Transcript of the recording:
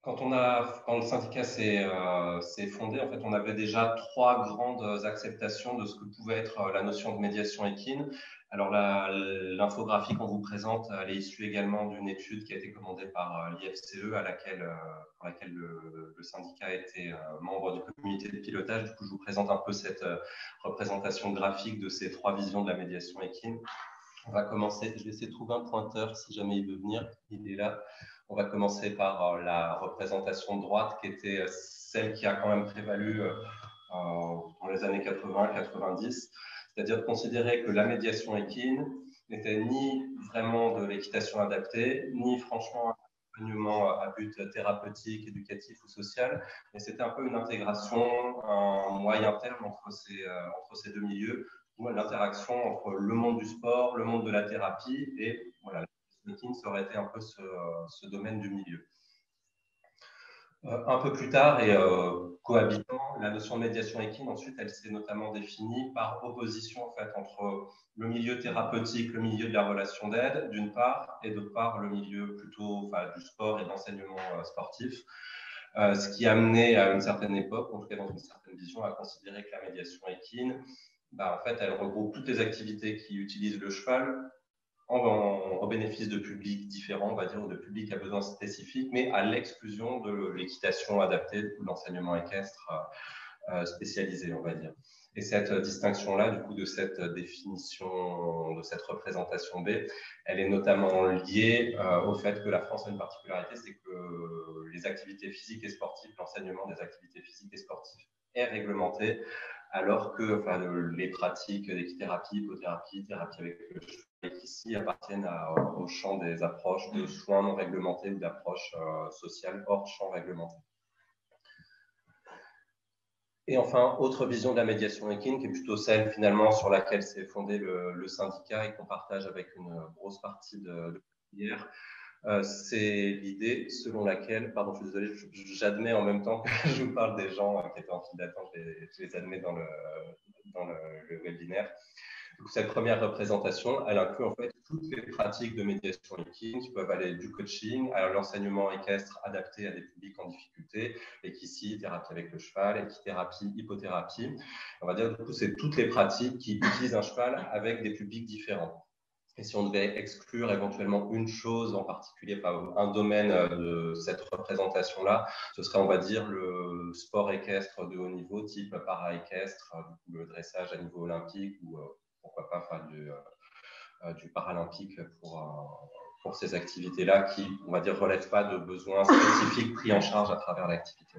Quand le syndicat s'est fondé, en fait, on avait déjà trois grandes acceptations de ce que pouvait être la notion de médiation équine. Alors, l'infographie qu'on vous présente, elle est issue également d'une étude qui a été commandée par l'IFCE, pour laquelle le syndicat était membre du comité de pilotage. Du coup, je vous présente un peu cette représentation graphique de ces trois visions de la médiation équine. On va commencer, je vais essayer de trouver un pointeur si jamais il veut venir, il est là. On va commencer par la représentation de droite qui était celle qui a quand même prévalu dans les années 80-90, c'est-à-dire de considérer que la médiation équine n'était ni vraiment de l'équitation adaptée, ni franchement un accompagnement à but thérapeutique, éducatif ou social, mais c'était un peu une intégration, un moyen terme entre ces deux milieux, l'interaction entre le monde du sport, le monde de la thérapie et voilà, l'équine, ça aurait été un peu ce domaine du milieu. Un peu plus tard et cohabitant, la notion de médiation équine, ensuite, elle s'est notamment définie par opposition en fait, entre le milieu thérapeutique, le milieu de la relation d'aide, d'une part, et d'autre part, le milieu plutôt du sport et de l'enseignement sportif. Ce qui a amené à une certaine époque, en tout cas dans une certaine vision, à considérer que la médiation équine, en fait, elle regroupe toutes les activités qui utilisent le cheval au bénéfice de publics différents, on va dire, ou de publics à besoins spécifiques, mais à l'exclusion de l'équitation adaptée, de l'enseignement équestre spécialisé, on va dire. Et cette distinction-là, du coup, de cette définition, de cette représentation B, elle est notamment liée au fait que la France a une particularité, c'est que les activités physiques et sportives, l'enseignement des activités physiques et sportives est réglementé, alors que les pratiques d'équithérapie, hypothérapie, thérapie avec le cheval, qui ici appartiennent au champ des approches de soins non réglementés ou d'approches sociales hors champ réglementé. Et enfin, autre vision de la médiation équine, qui est plutôt celle finalement sur laquelle s'est fondé le syndicat et qu'on partage avec une grosse partie de hier, c'est l'idée selon laquelle, pardon, je suis désolé, j'admets en même temps que je vous parle des gens qui étaient en file d'attente, je les admets dans le webinaire. Donc, cette première représentation, elle inclut en fait toutes les pratiques de médiation équine qui peuvent aller du coaching à l'enseignement équestre adapté à des publics en difficulté, équitie, thérapie avec le cheval, équithérapie, hypothérapie. On va dire du coup, c'est toutes les pratiques qui utilisent un cheval avec des publics différents. Et si on devait exclure éventuellement une chose en particulier, un domaine de cette représentation-là, ce serait, on va dire, le sport équestre de haut niveau, type para-équestre, le dressage à niveau olympique ou pourquoi pas du paralympique pour ces activités-là qui, on va dire, relèvent pas de besoins spécifiques pris en charge à travers l'activité.